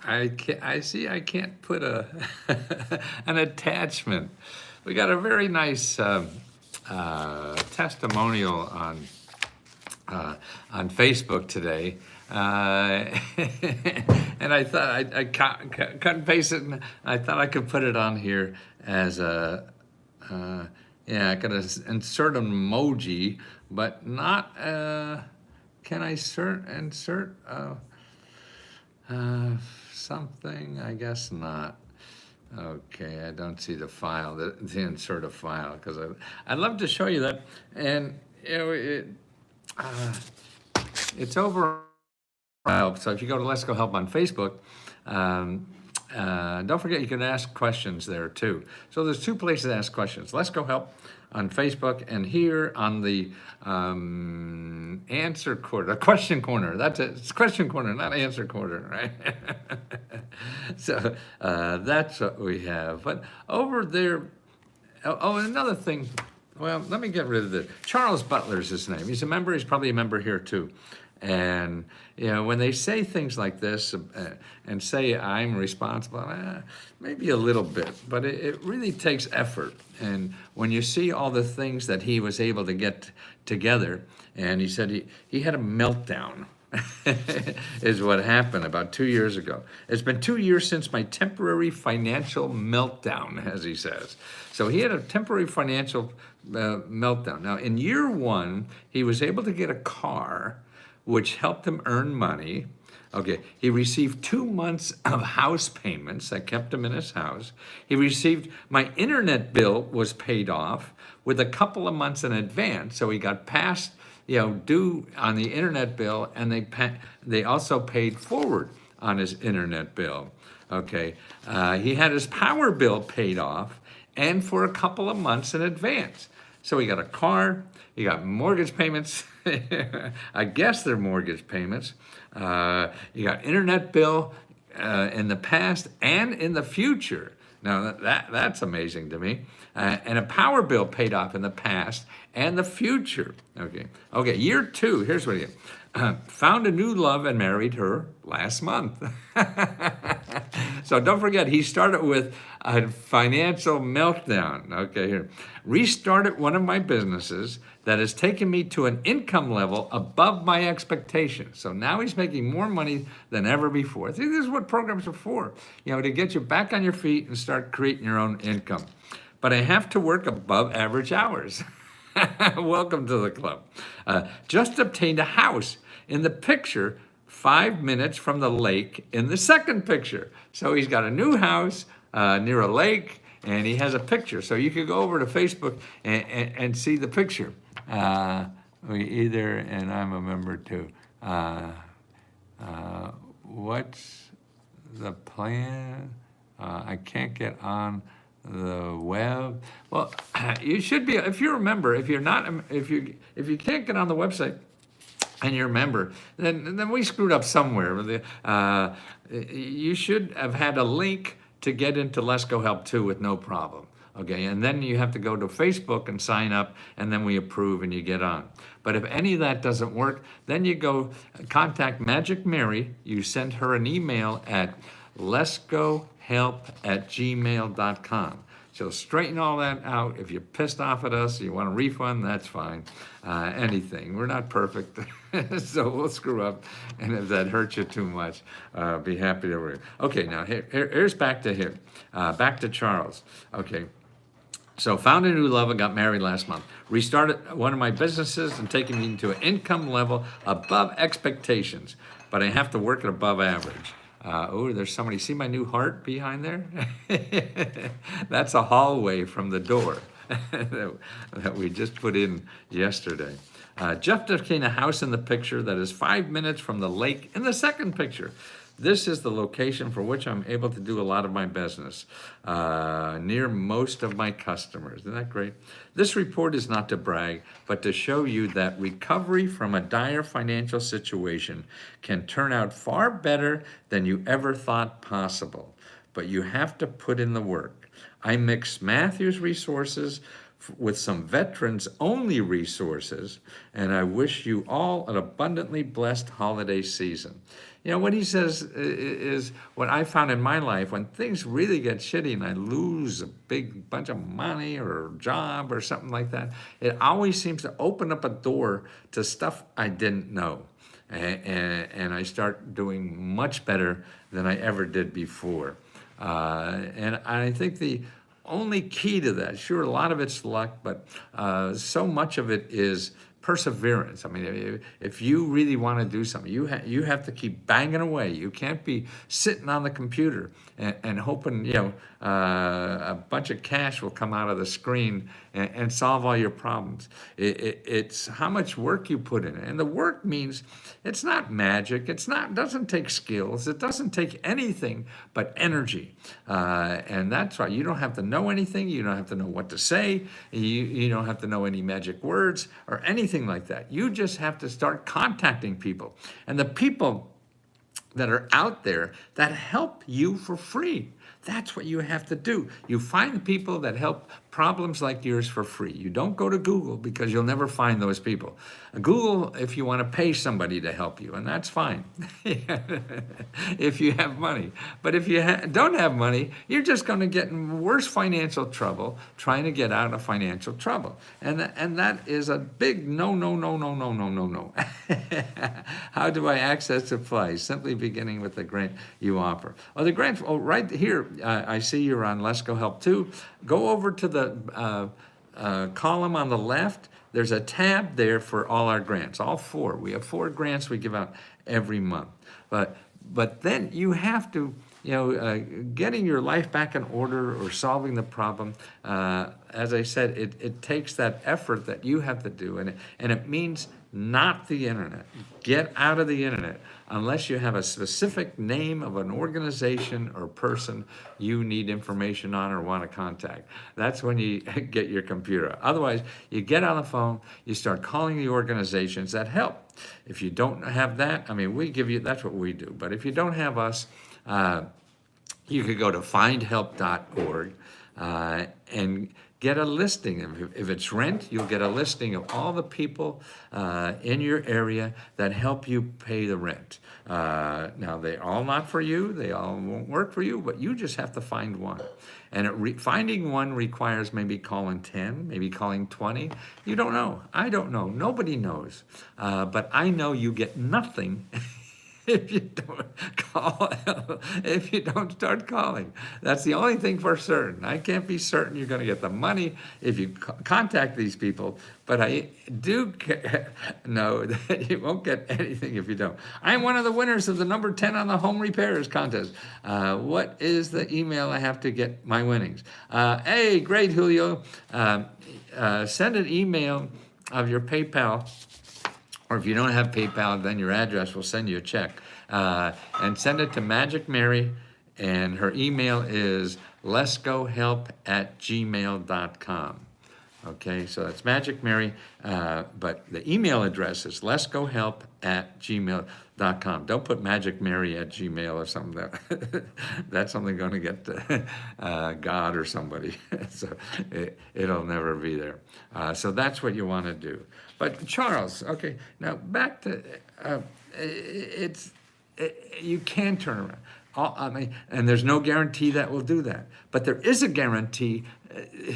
I see I can't put a an attachment. We got a very nice testimonial on Facebook today. And I thought I cut and paste it, and I thought I could put it on here as a, yeah, I could insert an emoji, but not, can I insert something? I guess not. Okay, I don't see the file, the insert a file, because I'd love to show you that. And you know, it's over help. So if you go to Let's Go Help on Facebook, don't forget you can ask questions there too. So there's two places to ask questions. Let's Go Help on Facebook, and here on the answer corner, question corner. That's it. It's question corner, not answer corner, right? So that's what we have. But over there, oh, and another thing. Well, let me get rid of this. Charles Butler's his name. He's a member. He's probably a member here too. And you know, when they say things like this and say I'm responsible, maybe a little bit, but it really takes effort. And when you see all the things that he was able to get together, and he said he had a meltdown. Is what happened about 2 years ago. It's been 2 years since my temporary financial meltdown, as he says. So he had a temporary financial meltdown. Now, in year one, he was able to get a car, which helped him earn money. Okay, he received 2 months of house payments that kept him in his house. He received, my internet bill was paid off with a couple of months in advance, so he got past, you know, due on the internet bill, and they also paid forward on his internet bill. Okay, he had his power bill paid off, and for a couple of months in advance. So he got a car, he got mortgage payments. I guess they're mortgage payments. You got internet bill in the past and in the future. Now that's amazing to me. And a power bill paid off in the past and the future. Okay. Year two. Here's what he did. Found a new love and married her last month. So don't forget, he started with a financial meltdown. Okay, here. Restarted one of my businesses that has taken me to an income level above my expectations. So now he's making more money than ever before. See, this is what programs are for, you know, to get you back on your feet and start creating your own income. But I have to work above average hours. Welcome to the club. Just obtained a house in the picture 5 minutes from the lake in the second picture. So he's got a new house near a lake, and he has a picture. So you could go over to Facebook and see the picture. And I'm a member too. What's the plan? I can't get on the web. Well, you should be, if you're a member. If you're not, if you can't get on the website and you're a member, then we screwed up somewhere. You should have had a link to get into Let's Go Help too with no problem. Okay, and then you have to go to Facebook and sign up, and then we approve and you get on. But if any of that doesn't work, then you go contact Magic Mary. You send her an email at letsgohelp@gmail.com. She'll straighten all that out. If you're pissed off at us, you want a refund, that's fine. Anything. We're not perfect, so we'll screw up. And if that hurts you too much, be happy to. Okay, now here's back to him. Back to Charles. Okay. So found a new love and got married last month. Restarted one of my businesses and taken me into an income level above expectations, but I have to work at above average. Oh, there's somebody. See my new heart behind there? That's a hallway from the door that we just put in yesterday. Jeff obtained a house in the picture that is 5 minutes from the lake in the second picture. This is the location for which I'm able to do a lot of my business, near most of my customers. Isn't that great? This report is not to brag, but to show you that recovery from a dire financial situation can turn out far better than you ever thought possible. But you have to put in the work. I mix Matthew's resources with some veterans-only resources, and I wish you all an abundantly blessed holiday season. You know, what he says is what I found in my life when things really get shitty and I lose a big bunch of money or a job or something like that, it always seems to open up a door to stuff I didn't know. And I start doing much better than I ever did before. And I think the only key to that, sure, a lot of it's luck, but so much of it is perseverance. I mean, if you really want to do something, you have to keep banging away. You can't be sitting on the computer and hoping, you know, a bunch of cash will come out of the screen and solve all your problems. It's how much work you put in it. And the work means it's not magic. It doesn't take skills. It doesn't take anything but energy. And that's right. You don't have to know anything. You don't have to know what to say. You don't have to know any magic words or anything like that. You just have to start contacting people. And the people that are out there that help you for free. That's what you have to do. You find people that help problems like yours for free. You don't go to Google because you'll never find those people. Google if you want to pay somebody to help you, and that's fine if you have money. But if you don't have money, you're just going to get in worse financial trouble trying to get out of financial trouble. And that is a big no, no, no, no, no, no, no, no. How do I access supplies? Simply beginning with the grant you offer. Oh, the grant, right here, I see you're on Let's Go Help Too. Go over to the column on the left. There's a tab there for all our grants, all 4. We have 4 grants we give out every month. But then you have to, you know, getting your life back in order or solving the problem, as I said, it takes that effort that you have to do, and it means not the internet. Get out of the internet unless you have a specific name of an organization or person you need information on or want to contact. That's when you get your computer. Otherwise, you get on the phone, you start calling the organizations that help. If you don't have that, I mean, we give you, that's what we do. But if you don't have us, you could go to findhelp.org and get a listing. If it's rent, you'll get a listing of all the people in your area that help you pay the rent. Now, they're all not for you. They all won't work for you, but you just have to find one. And finding one requires maybe calling 10, maybe calling 20. You don't know. I don't know. Nobody knows. But I know you get nothing if you don't call, if you don't start calling. That's the only thing for certain. I can't be certain you're going to get the money if you contact these people, but I do know that you won't get anything if you don't. I'm one of the winners of the number 10 on the home repairs contest. What is the email I have to get my winnings? Hey, great, Julio. Send an email of your PayPal. Or if you don't have PayPal, then your address will send you a check. And send it to Magic Mary, and her email is letsgohelp@gmail.com. Okay, so that's Magic Mary, but the email address is letsgohelp@gmail.com. Don't put Magic Mary at Gmail or something. That's only going to get God or somebody. So it'll never be there. So that's what you want to do. But Charles, okay, now back to you can turn around. I mean, and there's no guarantee that will do that. But there is a guarantee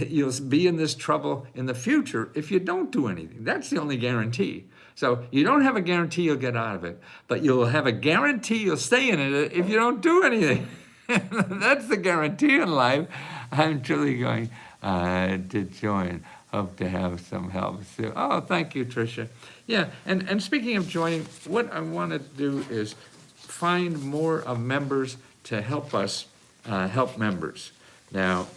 you'll be in this trouble in the future if you don't do anything. That's the only guarantee. So you don't have a guarantee you'll get out of it, but you'll have a guarantee you'll stay in it if you don't do anything. That's the guarantee in life. I'm truly going to join. Hope to have some help too. Oh, thank you, Tricia. Yeah, and speaking of joining, what I want to do is find more of members to help us help members. Now,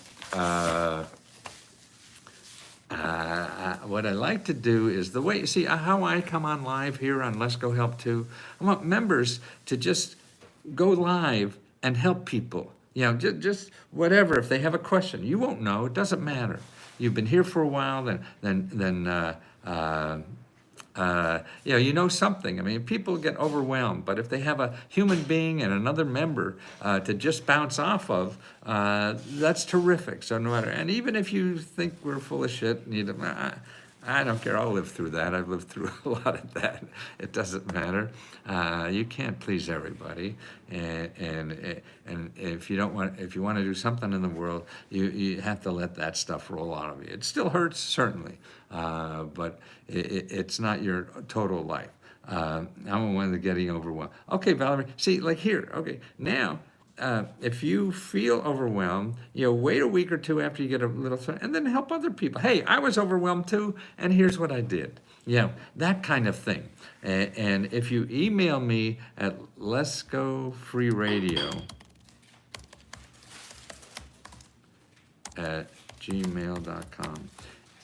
what I like to do is the way, see how I come on live here on Let's Go Help Too? I want members to just go live and help people. You know, just whatever. If they have a question, you won't know. It doesn't matter. You've been here for a while, then you know something. I mean, people get overwhelmed, but if they have a human being and another member to just bounce off of, that's terrific. So no matter, and even if you think we're full of shit, and you don't, I don't care. I'll live through that. I've lived through a lot of that. It doesn't matter. You can't please everybody, and if you don't want, if you want to do something in the world, you have to let that stuff roll out of you. It still hurts, certainly, but it's not your total life. I'm one of the getting overwhelmed. Okay, Valerie. See, like here. Okay, now. If you feel overwhelmed, wait a week or two after you get a little, and then help other people. Hey, I was overwhelmed too, and here's what I did. That kind of thing. And if you email me at Let's Go Free Radio at gmail.com.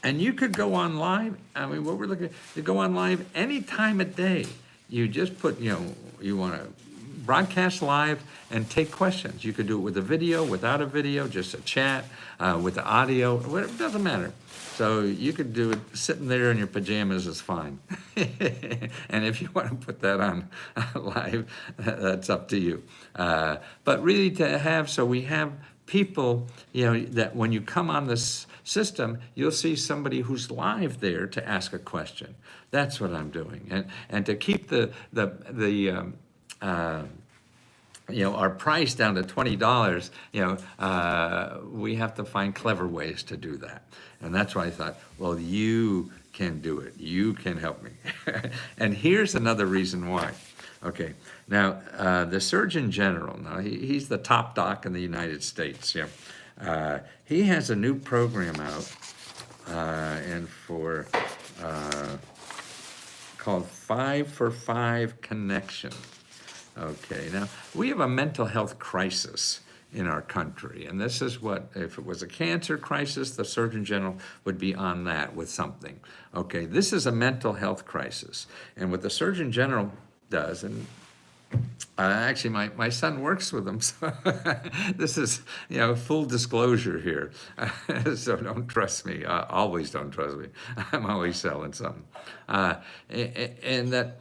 And you could go on live. I mean, what we're looking at, you go on live any time of day. You just put, you want to broadcast live and take questions. You could do it with a video, without a video, just a chat, with the audio, whatever, it doesn't matter. So you could do it sitting there in your pajamas is fine. And if you want to put that on live, that's up to you. But really to have, so we have people, that when you come on this system, you'll see somebody who's live there to ask a question. That's what I'm doing. And to keep our price down to $20, we have to find clever ways to do that. And that's why I thought, well, you can do it. You can help me. And here's another reason why. Okay, now the Surgeon General, now he's the top doc in the United States. He has a new program out, and for called 5 for 5 Connection. Okay, now we have a mental health crisis in our country, and this is what, if it was a cancer crisis, the Surgeon General would be on that with something. Okay, this is a mental health crisis, and what the Surgeon General does, and actually my son works with them, so this is, full disclosure here. So don't trust me, always don't trust me. I'm always selling something. And that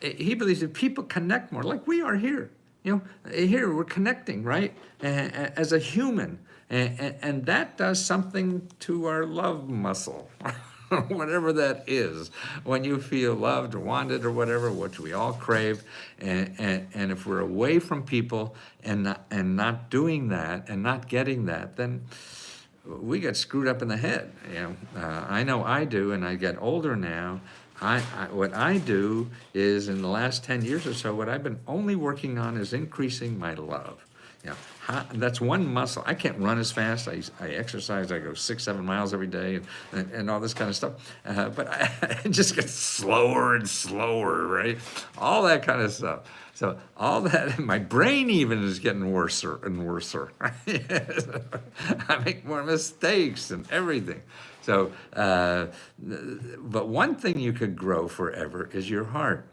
he believes that people connect more, like we are here. Here we're connecting, right? As a human, and that does something to our love muscle. Whatever that is, when you feel loved or wanted or whatever, which we all crave, and if we're away from people and not doing that and not getting that, then we get screwed up in the head. I know I do, and I get older now. What I do is, in the last 10 years or so, what I've been only working on is increasing my love. That's one muscle. I can't run as fast. I exercise. I go 6-7 miles every day and all this kind of stuff. But I just get slower and slower, right? All that kind of stuff. So all that, my brain even is getting worse and worse. I make more mistakes and everything. So, but one thing you could grow forever is your heart.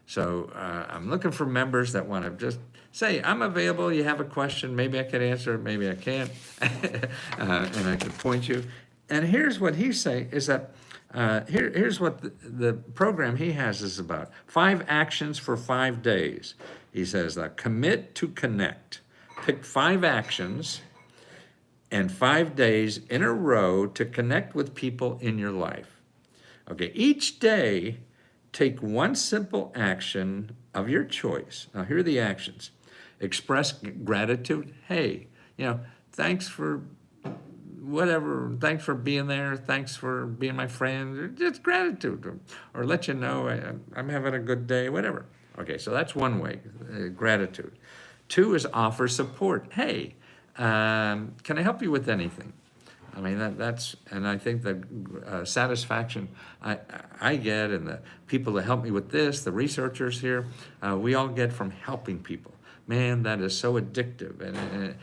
So I'm looking for members that want to just say, I'm available, you have a question, maybe I can answer it, maybe I can't, and I can point you. And here's what he's saying, is that, here's what the program he has is about. 5 actions for 5 days. He says, commit to connect. Pick 5 actions and 5 days in a row to connect with people in your life. Okay, each day, take one simple action of your choice. Now, here are the actions. Express gratitude. Hey, thanks for whatever. Thanks for being there. Thanks for being my friend. Just gratitude. Or let you know I'm having a good day, whatever. Okay, so that's one way, gratitude. 2 is offer support. Hey, can I help you with anything? I mean, that's, and I think the satisfaction I get, and the people that help me with this, the researchers here, we all get from helping people. Man, that is so addictive, and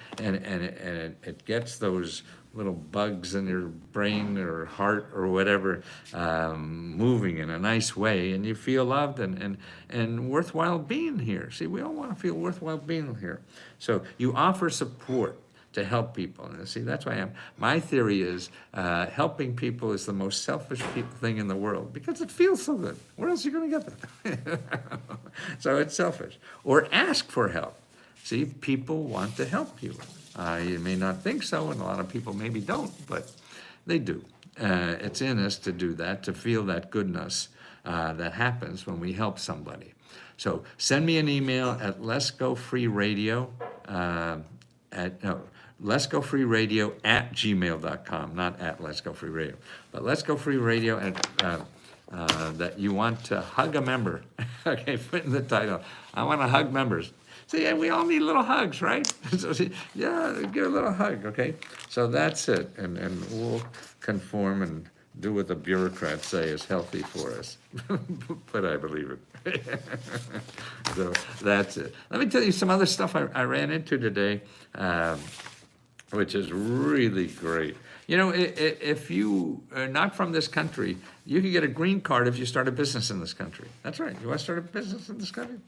it gets those little bugs in your brain or heart or whatever moving in a nice way, and you feel loved and worthwhile being here. See, we all want to feel worthwhile being here. So you offer support. to help people. And see, that's why my theory is helping people is the most selfish thing in the world because it feels so good. Where else are you going to get that? So it's selfish. Or ask for help. See, people want to help you. You may not think so, and a lot of people maybe don't, but they do. It's in us to do that, to feel that goodness that happens when we help somebody. So send me an email at letsgofreeradio letsgofreeradio@gmail.com, not at letsgofreeradio, but letsgofreeradio that you want to hug a member. Okay, put in the title. I want to hug members. See, yeah, we all need little hugs, right? So, yeah, give a little hug, okay? So that's it, and we'll conform and do what the bureaucrats say is healthy for us. But I believe it. So that's it. Let me tell you some other stuff I ran into today, which is really great. You know, if you are not from this country, you can get a green card if you start a business in this country. That's right. You want to start a business in this country?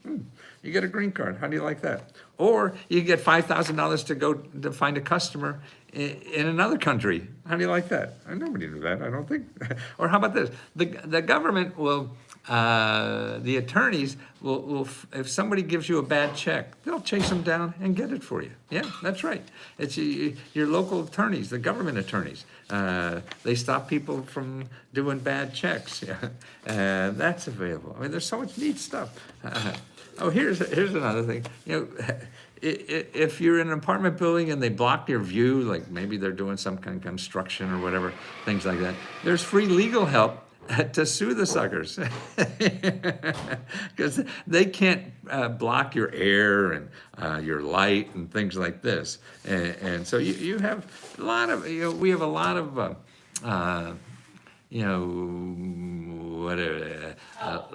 You get a green card. How do you like that? Or you can get $5,000 to go to find a customer in another country. How do you like that? Nobody knew that, I don't think. Or how about this? The government will, the attorneys will, if somebody gives you a bad check, they'll chase them down and get it for you. Yeah, that's right. It's your local attorneys, the government attorneys. They stop people from doing bad checks. Yeah, that's available. I mean, there's so much neat stuff. Oh, here's another thing. You know, if you're in an apartment building and they block your view, like maybe they're doing some kind of construction or whatever, things like that, there's free legal help to sue the suckers. Because they can't block your air and your light and things like this. And so you have a lot of, we have a lot of,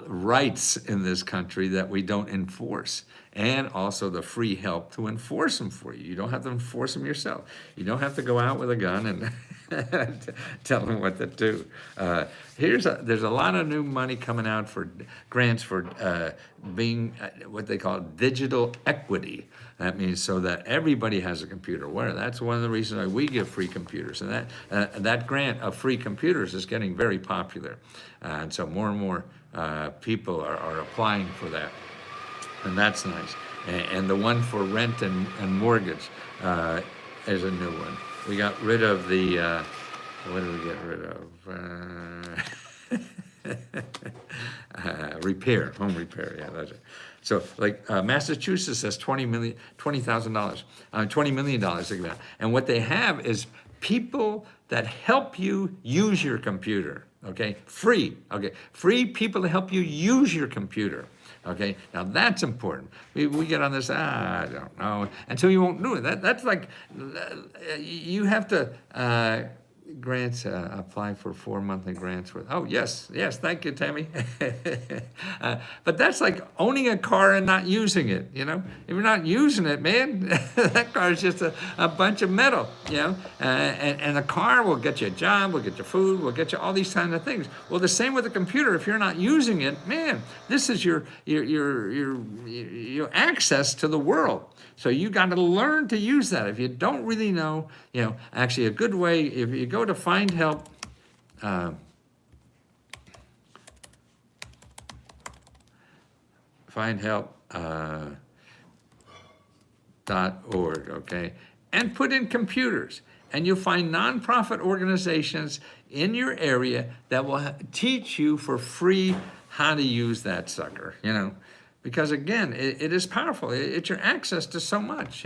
rights in this country that we don't enforce, and also the free help to enforce them for you. You don't have to enforce them yourself. You don't have to go out with a gun and tell them what to do. There's a lot of new money coming out for grants for being what they call digital equity. That means so that everybody has a computer. That's one of the reasons why we give free computers. And that grant of free computers is getting very popular. And so more and more people are applying for that. And that's nice. And the one for rent and mortgage is a new one. We got rid of the, what did we get rid of? Repair, home repair, yeah, that's it. So like Massachusetts has $20 million they give out. And what they have is people that help you use your computer, okay? Free people to help you use your computer. Okay, now that's important. We get on this, I don't know, until you won't do it. That's like, you have to grants, apply for 4 monthly grants with, oh, yes, thank you, Tammy. But that's like owning a car and not using it, If you're not using it, man, that car is just a bunch of metal, And a car will get you a job, will get you food, will get you all these kind of things. Well, the same with a computer. If you're not using it, man, this is your access to the world. So you got to learn to use that. If you don't really know, actually a good way, if you go to Find Help, findhelp.org, okay, and put in computers, and you'll find nonprofit organizations in your area that will teach you for free how to use that sucker, Because again, it is powerful. It's your access to so much,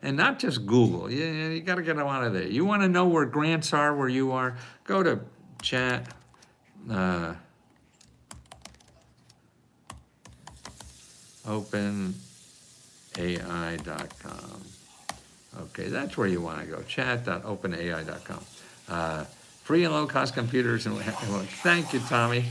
and not just Google. You got to get out of there. You want to know where grants are, where you are, go to chat. OpenAI.com. Okay, that's where you want to go. Chat.openai.com. Free and low-cost computers, and thank you, Tammy.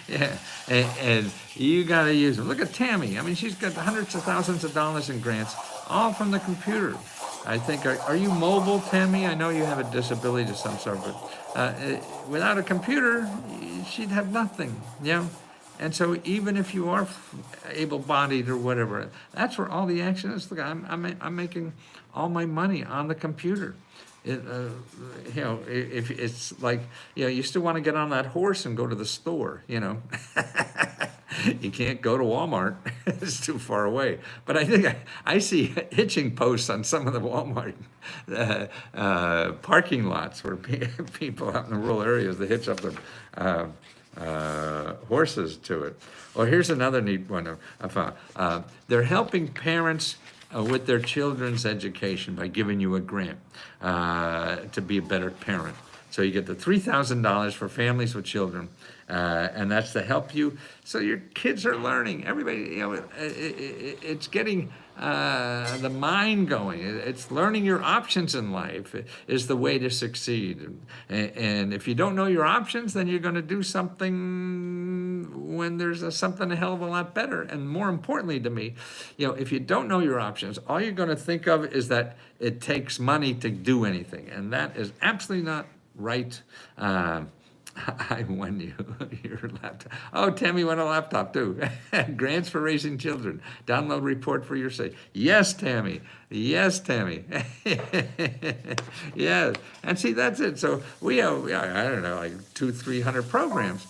Yeah, and you got to use them. Look at Tammy. I mean, she's got hundreds of thousands of dollars in grants, all from the computer. I think, are you mobile, Tammy? I know you have a disability of some sort, but without a computer, she'd have nothing, And so even if you are able-bodied or whatever, that's where all the action is. Look, I'm making all my money on the computer. If it's like, you still want to get on that horse and go to the store, You can't go to Walmart, it's too far away. But I think I see hitching posts on some of the Walmart parking lots where people out in the rural areas, they hitch up their horses to it. Well, here's another neat one I found. They're helping parents with their children's education by giving you a grant to be a better parent. So you get the $3,000 for families with children, and that's to help you. So your kids are learning. Everybody, it's getting the mind going. It's learning your options in life is the way to succeed. And if you don't know your options, then you're going to do something when there's something a hell of a lot better. And more importantly to me, if you don't know your options, all you're going to think of is that it takes money to do anything. And that is absolutely not right. I won you your laptop. Oh, Tammy won a laptop too. Grants for raising children. Download report for your sake. Yes, Tammy. Yes, Tammy. Yes. And see, that's it. So we have, I don't know, like 200-300 programs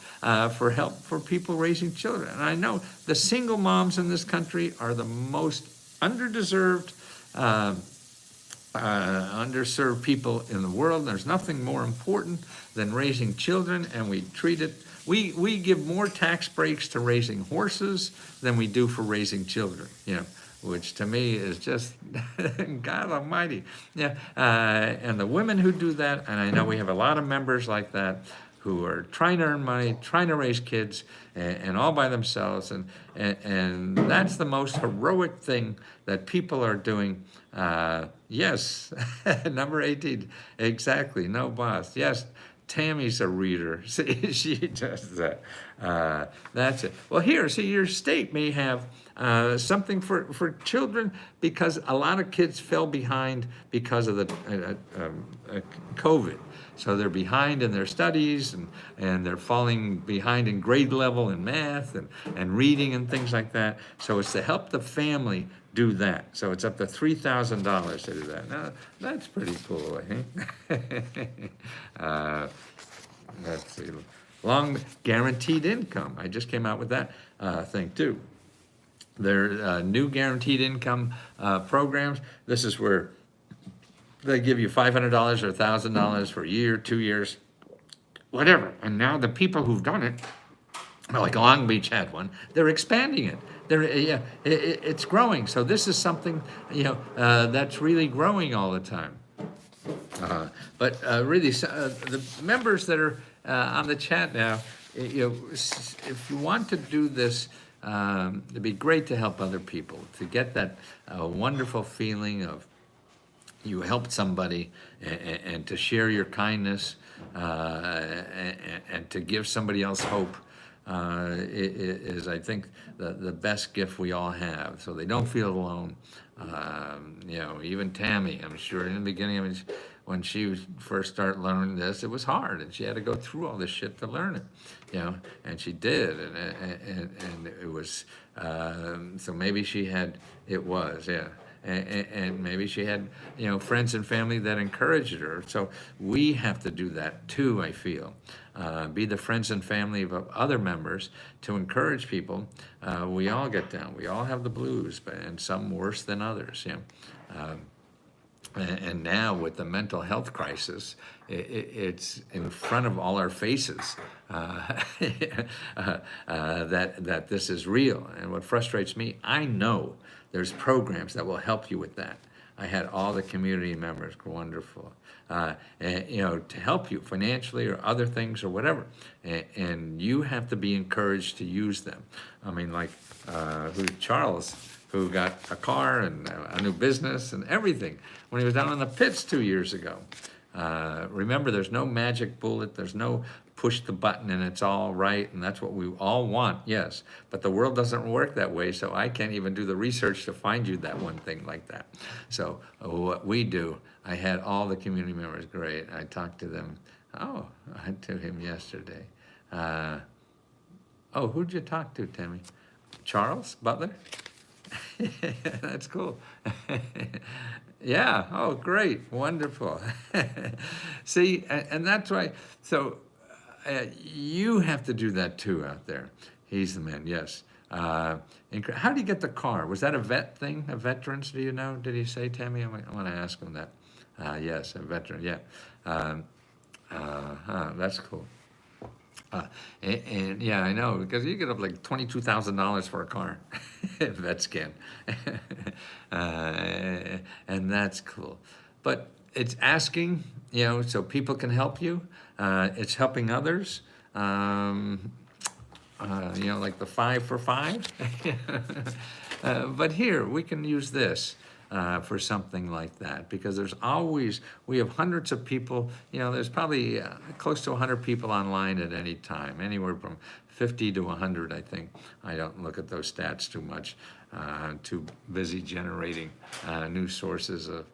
for help for people raising children. And I know the single moms in this country are the most underserved people in the world. There's nothing more important than raising children, and we treat it. We give more tax breaks to raising horses than we do for raising children. Which to me is just God Almighty. And the women who do that, and I know we have a lot of members like that who are trying to earn money, trying to raise kids, and all by themselves, and that's the most heroic thing that people are doing. Yes, number 18, exactly, no boss. Yes, Tammy's a reader. See, she does that. That's it. Well, here, see, your state may have something for children, because a lot of kids fell behind because of the COVID. So they're behind in their studies, and they're falling behind in grade level in math and reading and things like that. So it's to help the family do that. So it's up to $3,000 to do that. Now, that's pretty cool, I think. Let's see. Long guaranteed income. I just came out with that thing too. There are new guaranteed income programs. This is where they give you $500 or $1,000 for a year, 2 years, whatever. And now the people who've done it, like Long Beach had one, they're expanding it. It's growing. So this is something that's really growing all the time. But really, the members that are on the chat now, if you want to do this, it'd be great to help other people, to get that wonderful feeling of you helped somebody, and to share your kindness, and to give somebody else hope. Is I think the best gift we all have, so they don't feel alone. Even Tammy, I'm sure in the beginning, when she first started learning this, it was hard, and she had to go through all this shit to learn it, and she did, and it was, so maybe she had, and maybe she had, friends and family that encouraged her. So we have to do that too, I feel. Be the friends and family of other members to encourage people. We all get down. We all have the blues, and some worse than others. And now with the mental health crisis, it's in front of all our faces that this is real. And what frustrates me, I know there's programs that will help you with that. I had all the community members, wonderful, to help you financially or other things or whatever. And you have to be encouraged to use them. I mean, like Charles, who got a car and a new business and everything when he was down in the pits 2 years ago. Remember, there's no magic bullet. There's no push the button and it's all right, and that's what we all want, yes. But the world doesn't work that way, so I can't even do the research to find you that one thing like that. So what we do, I had all the community members, great. I talked to them, to him yesterday. Oh, who'd you talk to, Tammy? Charles Butler? That's cool. Yeah, oh, great, wonderful. See, and that's why, so you have to do that too out there. He's the man, yes. How do you get the car? Was that a vet thing, a veterans, do you know? Did he say, Tammy? I want to ask him that. Yes, a veteran, yeah. Um, that's cool. And yeah, I know, because you get up like $22,000 for a car, vet scan. And that's cool. But it's asking, so people can help you. It's helping others. Like the 5 for 5. But here, we can use this for something like that, because we have hundreds of people, there's probably close to 100 people online at any time, anywhere from 50 to 100, I think. I don't look at those stats too much. Too busy generating new sources of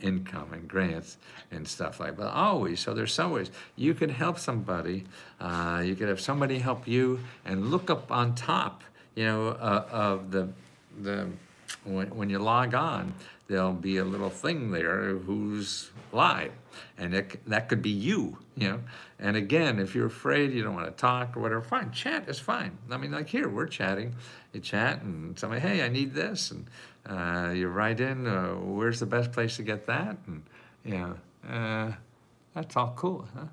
income and grants and stuff like that. But so there's some ways you could help somebody. You could have somebody help you, and look up on top, of the when you log on, there'll be a little thing there who's live, and that could be you. And again, if you're afraid, you don't want to talk or whatever, fine, chat is fine. I mean, like here, we're chatting. You chat, and somebody, hey, I need this, and you write in, where's the best place to get that, and that's all cool, huh?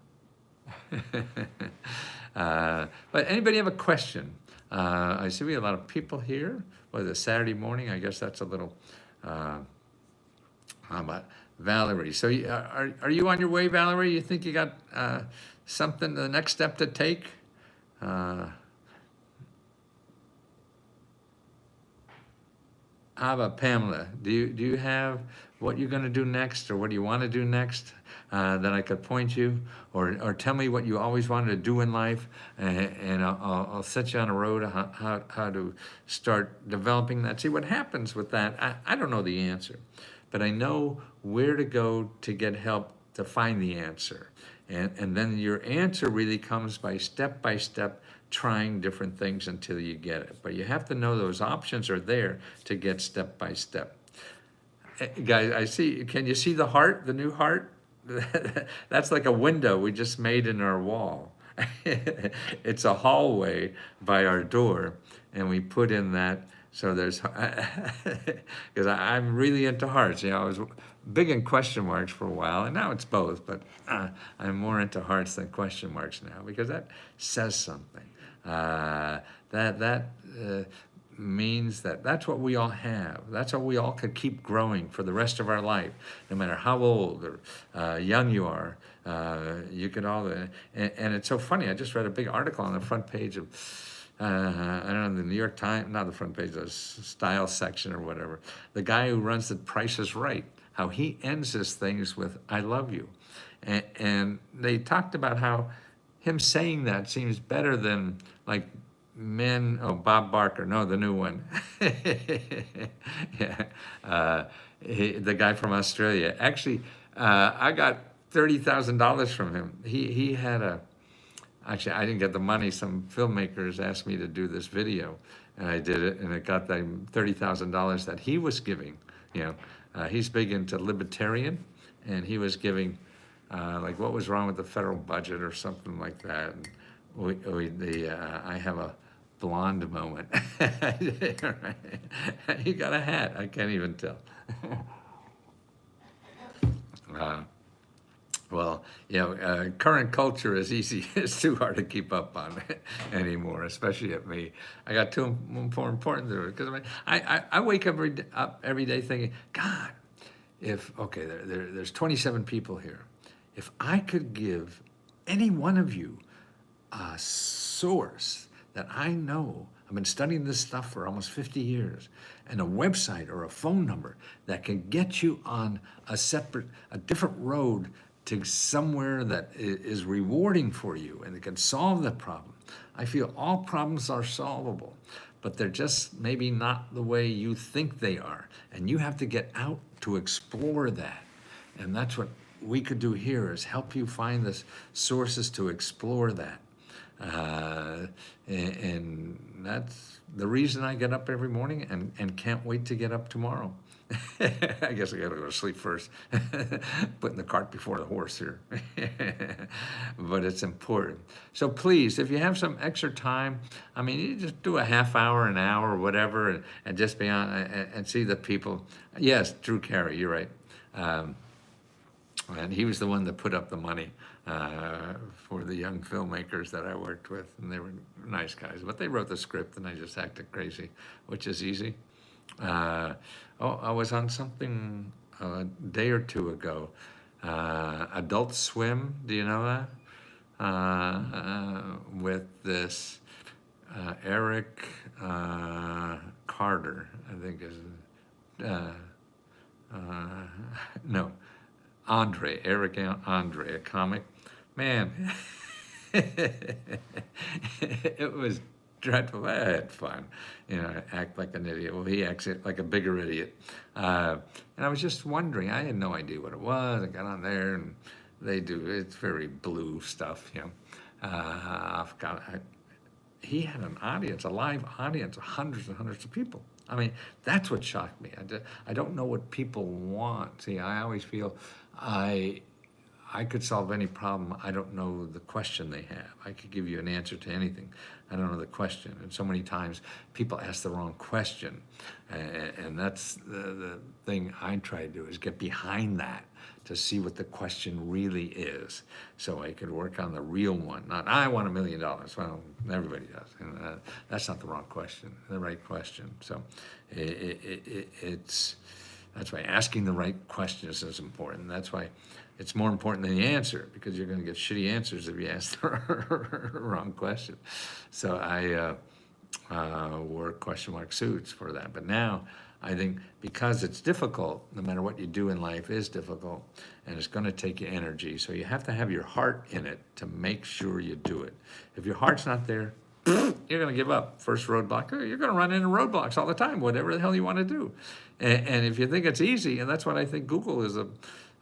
But anybody have a question? I see we have a lot of people here. Well, it's Saturday morning. I guess that's a little. How about Valerie? So, are you on your way, Valerie? You think you got something, the next step to take? How about Pamela? Do you have what you're going to do next, or what do you want to do next that I could point you, or tell me what you always wanted to do in life, and I'll set you on a road how to start developing that. See what happens with that. I don't know the answer, but I know where to go to get help to find the answer, and then your answer really comes by step trying different things until you get it. But you have to know those options are there to get step by step. Guys, I see, can you see the heart, the new heart? That's like a window we just made in our wall. It's a hallway by our door, and we put in that, so there's, because I'm really into hearts. I was big in question marks for a while, and now it's both, but I'm more into hearts than question marks now, because that says something. That means that's what we all have. That's what we all could keep growing for the rest of our life, no matter how old or young you are. You could all, and it's so funny. I just read a big article on the front page of, I don't know, the New York Times, not the front page, the style section or whatever. The guy who runs The Price is Right, how he ends his things with "I love you," and they talked about how him saying that seems better than like Bob Barker, no, the new one. Yeah, the guy from Australia. Actually, I got $30,000 from him. He had actually, I didn't get the money. Some filmmakers asked me to do this video, and I did it, and it got them $30,000 that he was giving. He's big into libertarian, and he was giving, like, what was wrong with the federal budget or something like that. And I have a blonde moment. You got a hat. I can't even tell. Well, current culture is easy. It's too hard to keep up on anymore, especially at me. I got too more important to do it, because I wake up every day thinking, God, there's 27 people here. If I could give any one of you a source that I know, I've been studying this stuff for almost 50 years, and a website or a phone number that can get you on a different road to somewhere that is rewarding for you and that can solve the problem. I feel all problems are solvable, but they're just maybe not the way you think they are. And you have to get out to explore that. And that's what we could do here, is help you find the sources to explore that. And that's the reason I get up every morning and can't wait to get up tomorrow. I guess I gotta go to sleep first. Putting the cart before the horse here. But it's important. So please, if you have some extra time, I mean, you just do a half hour, an hour, or whatever, and just be on and see the people. Yes, Drew Carey, you're right. And he was the one that put up the money for the young filmmakers that I worked with, and they were nice guys. But they wrote the script, and I just acted crazy, which is easy. I was on something a day or two ago. Adult Swim, do you know that? With this Eric Carter, I think is. No, Eric Andre, a comic. Man, it was dreadful. I had fun, act like an idiot. Well, he acts like a bigger idiot. And I was just wondering, I had no idea what it was. I got on there and it's very blue stuff, he had an audience, a live audience of hundreds and hundreds of people. I mean, that's what shocked me. I don't know what people want. See, I always feel I could solve any problem. I don't know the question they have. I could give you an answer to anything. I don't know the question. And so many times people ask the wrong question. And that's the thing I try to do, is get behind that to see what the question really is, so I could work on the real one. Not, I want $1 million. Well, everybody does. And that's not the wrong question, the right question. So that's why asking the right questions is important. That's why it's more important than the answer, because you're going to get shitty answers if you ask the wrong question. So I wore question mark suits for that. But now I think because it's difficult, no matter what you do in life is difficult, and it's going to take you energy. So you have to have your heart in it to make sure you do it. If your heart's not there, you're going to give up. First roadblock, you're going to run into roadblocks all the time, whatever the hell you want to do. And if you think it's easy, and that's what I think Google is a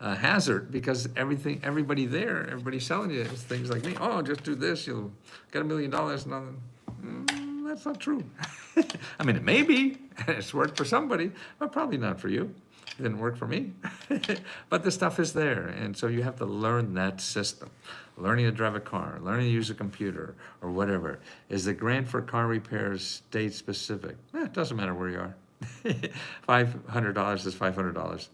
hazard, because everybody's selling you things like me. Oh, just do this, you'll get $1 million. That's not true. I mean, it may be, it's worked for somebody, but probably not for you. It didn't work for me. But the stuff is there, and so you have to learn that system. Learning to drive a car, learning to use a computer, or whatever. Is the grant for car repairs state specific? It doesn't matter where you are. $500 is $500.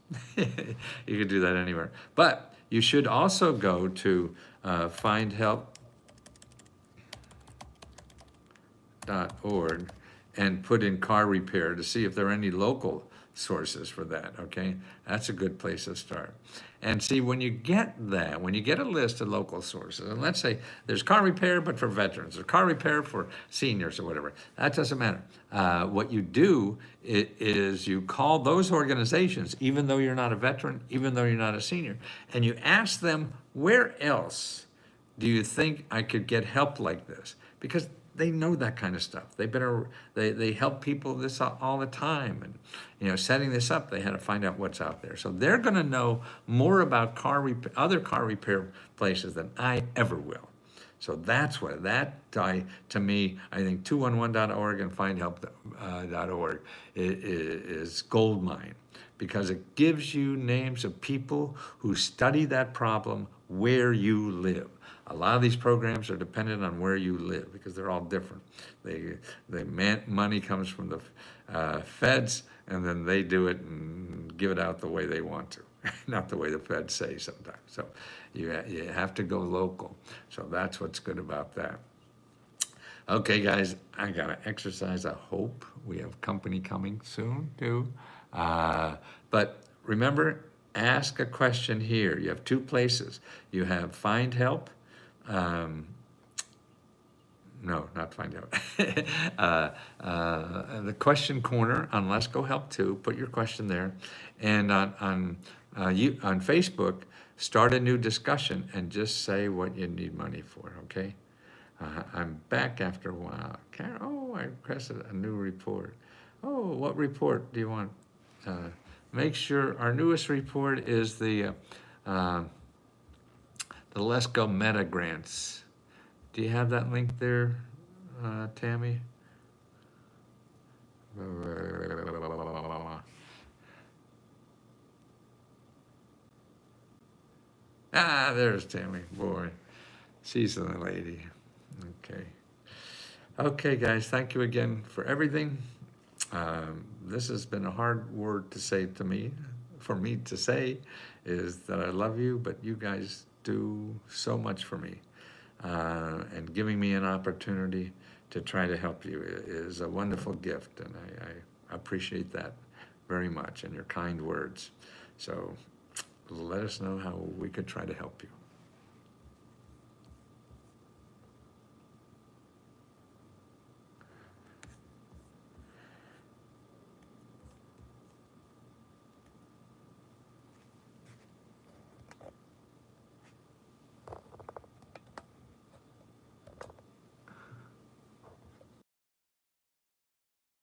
You could do that anywhere. But you should also go to findhelp.org and put in car repair to see if there are any local sources for that, okay? That's a good place to start. And see, when you get a list of local sources, and let's say there's car repair, but for veterans, or car repair for seniors or whatever, that doesn't matter. What you do is you call those organizations, even though you're not a veteran, even though you're not a senior, and you ask them, where else do you think I could get help like this? Because they know that kind of stuff. They help people this all the time, and setting this up, they had to find out what's out there. So they're going to know more about other car repair places than I ever will. So that's what to me, I think 211.org and findhelp.org is gold mine, because it gives you names of people who study that problem where you live. A lot of these programs are dependent on where you live, because they're all different. Money comes from the feds, and then they do it and give it out the way they want to, not the way the feds say sometimes. So you have to go local. So that's what's good about that. Okay, guys, I got to exercise. I hope we have company coming soon, too. But remember, ask a question here. You have two places. You have Find Help. No, not Find Help. The question corner on Let's Go Help Too. Put your question there. And on Facebook, start a new discussion and just say what you need money for, okay? I'm back after a while. I requested a new report. Oh, what report do you want? Make sure our newest report is the Let's Go Meta Grants. Do you have that link there, Tammy? Ah, there's Tammy. Boy, she's the lady. Okay. Okay, guys, thank you again for everything. This has been a hard word to say to me, for me to say, is that I love you, but you guys do so much for me. And giving me an opportunity to try to help you is a wonderful gift, and I appreciate that very much, and your kind words. So let us know how we could try to help you.